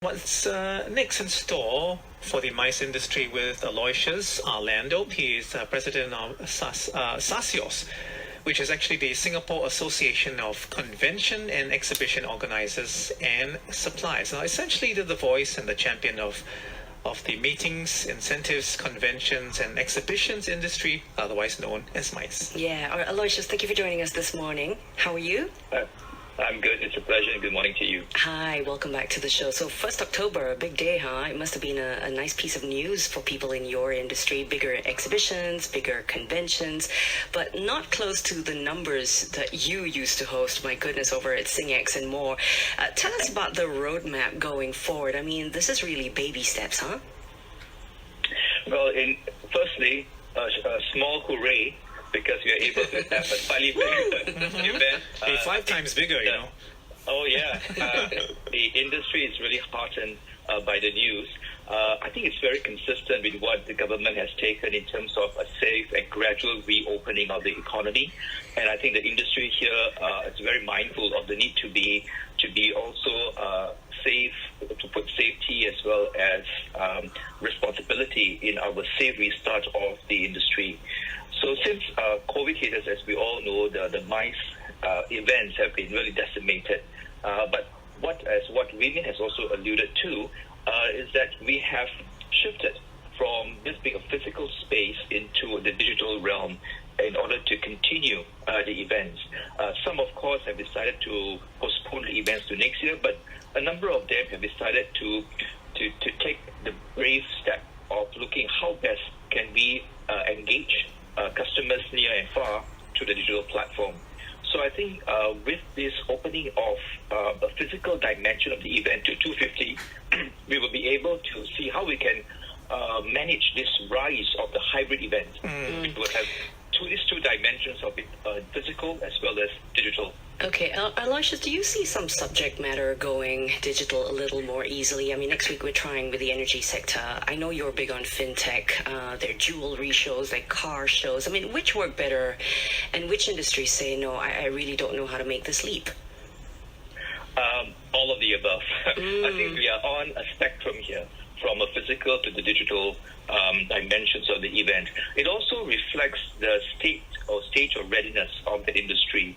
What's next in store for the mice industry with Aloysius Arlando? He is president of SACEOS, which is actually the Singapore Association of Convention and Exhibition Organizers and Suppliers. Now, essentially, they're the voice and the champion of the meetings, incentives, conventions, and exhibitions industry, otherwise known as MICE. Yeah, Aloysius, thank you for joining us this morning. How are you? I'm good. It's a pleasure, and good morning to you. Hi, welcome back to the show. So 1st October, a big day, huh? It must have been a nice piece of news for people in your industry. Bigger exhibitions, bigger conventions, but not close to the numbers that you used to host, my goodness, over at SingX and more. Tell us about the roadmap going forward. I mean, this is really baby steps, huh? Well, firstly, a small hooray, because we are able to have a slightly bigger event. 5 times bigger, you know. Oh, yeah. The industry is really heartened by the news. I think it's very consistent with what the government has taken in terms of a safe and gradual reopening of the economy. And I think the industry here is very mindful of the need to be also safe, to put safety as well as responsibility in our safe restart of the industry. So since COVID hit us, as we all know, the MICE events have been really decimated. But what Vivian has also alluded to is that we have shifted from this being a physical space into the digital realm in order to continue the events. Some, of course, have decided to postpone the events to next year, but a number of them have decided to take the brave step of looking how best can we engage customers near and far to the digital platform. So I think with this opening of a physical dimension of the event to 250, we will be able to see how we can manage this rise of the hybrid event. We will have these two dimensions of it, physical as well as digital. Okay, Aloysius, do you see some subject matter going digital a little more easily? I mean, next week we're trying with the energy sector. I know you're big on fintech, their jewelry shows, their car shows. I mean, which work better and which industries say, no, I really don't know how to make this leap? All of the above. I think we are on a spectrum here, from a physical to the digital dimensions of the event. It also reflects the stage of readiness of the industry.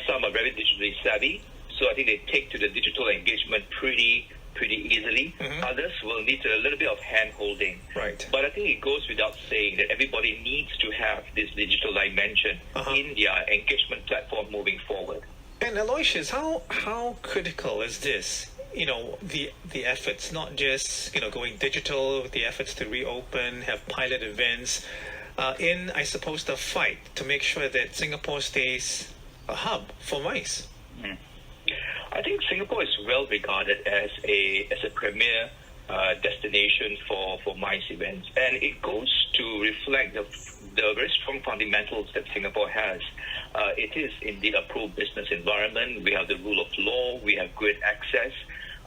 Some are very digitally savvy, so I think they take to the digital engagement pretty easily. Others will need a little bit of hand-holding. Right. But I think it goes without saying that everybody needs to have this digital dimension in their engagement platform moving forward. And Aloysius, how critical is this? You know, the efforts, not just, going digital, the efforts to reopen, have pilot events, in, I suppose, the fight to make sure that Singapore stays a hub for MICE. I think Singapore is well regarded as a premier destination for MICE events, and it goes to reflect the very strong fundamentals that Singapore has. It is indeed a pro-business environment. We have the rule of law. We have great access.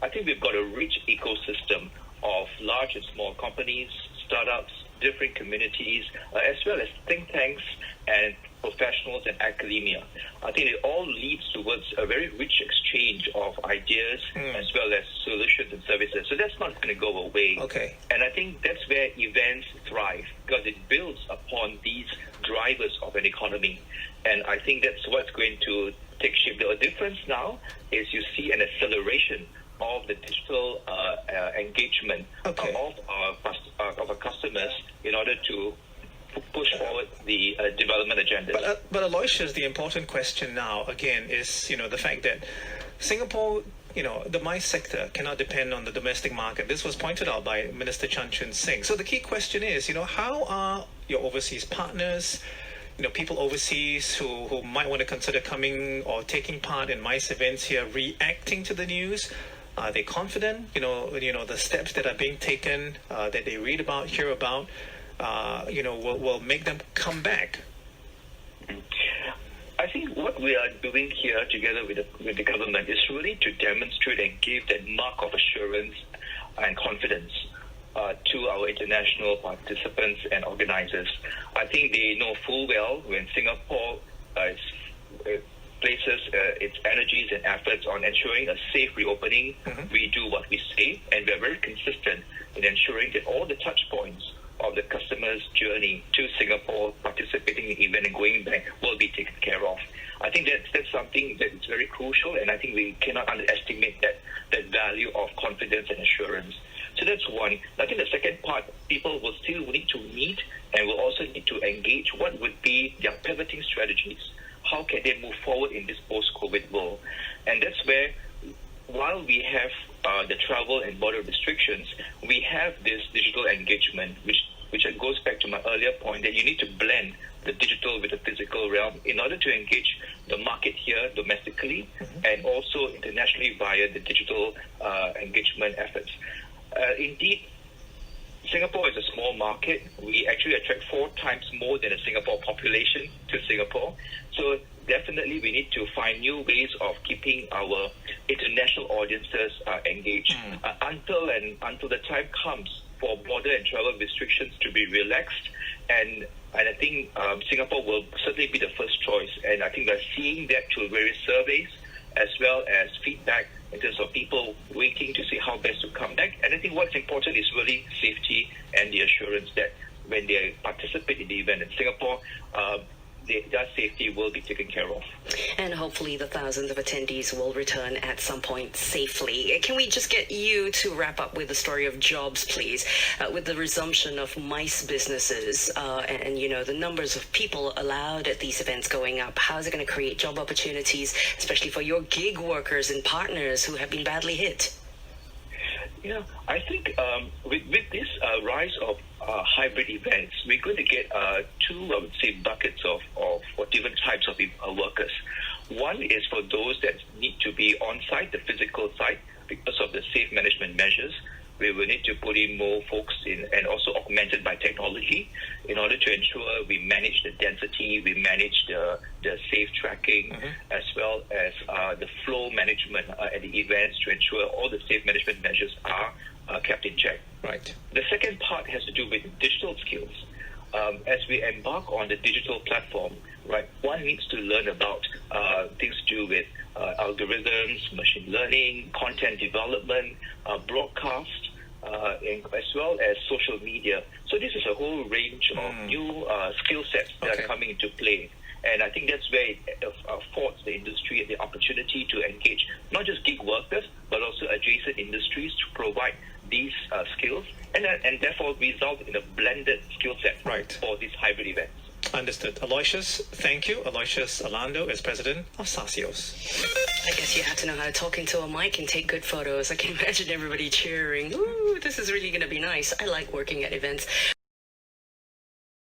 I think we've got a rich ecosystem of large and small companies, startups, different communities, as well as think tanks and professionals and academia. I think it all leads towards a very rich exchange of ideas as well as solutions and services. So that's not going to go away. Okay. And I think that's where events thrive, because it builds upon these drivers of an economy. And I think that's what's going to take shape. The difference now is you see an acceleration of the digital engagement of our customers in order to push forward the development agenda. But Aloysius, the important question now, again, is, the fact that Singapore, the MICE sector cannot depend on the domestic market. This was pointed out by Minister Chan Chun Sing. So the key question is, how are your overseas partners, people overseas who might want to consider coming or taking part in MICE events here, reacting to the news? Are they confident? The steps that are being taken, that they read about, hear about, will make them come back? I think what we are doing here together with the government is really to demonstrate and give that mark of assurance and confidence to our international participants and organizers. I think they know full well when Singapore places its energies and efforts on ensuring a safe reopening. We do what we say, and we're very consistent in ensuring that all the touch points of the customer's journey to Singapore, participating in the event and going back, will be taken care of. I think that's something that is very crucial, and I think we cannot underestimate that value of confidence and assurance. So that's one. I think the second part, people will still need to meet and will also need to engage what would be their pivoting strategies. How can they move forward in this post-COVID world? And that's where, while we have the travel and border restrictions, we have this digital engagement, which goes back to my earlier point that you need to blend the digital with the physical realm in order to engage the market here domestically and also internationally via the digital engagement efforts. Indeed, Singapore is a small market. We actually attract 4 times more than a Singapore population to Singapore. So definitely we need to find new ways of keeping our international audiences engaged until the time comes for border and travel restrictions to be relaxed. And I think Singapore will certainly be the first choice. And I think we're seeing that through various surveys as well as feedback in terms of people waiting to see how best to come back. And I think what's important is really safety and the assurance that when they participate in the event in Singapore, their safety will be taken care of. And hopefully the thousands of attendees will return at some point safely. Can we just get you to wrap up with the story of jobs, please? With the resumption of MICE businesses and the numbers of people allowed at these events going up, how is it going to create job opportunities, especially for your gig workers and partners who have been badly hit? Yeah, I think with this rise of hybrid events, we're going to get 2, I would say, buckets of different types of workers. One is for those that need to be on-site, the physical site, because of the safe management measures. We will need to put in more folks in, and also augmented by technology in order to ensure we manage the density, we manage the safe tracking, as well as the flow management at the events to ensure all the safe management measures are kept in check. Right. The second part has to do with digital skills. As we embark on the digital platform, right, one needs to learn about things to do with algorithms, machine learning, content development, broadcast, as well as social media. So this is a whole range of new skill sets that are coming into play. And I think that's where it affords the industry the opportunity to engage not just gig workers, but also adjacent industries to provide these skills and therefore result in a blended skill set for these hybrid events. Understood. Aloysius, thank you. Aloysius Arlando is president of SACEOS. I guess you have to know how to talk into a mic and take good photos. I can imagine everybody cheering. Ooh, this is really going to be nice. I like working at events.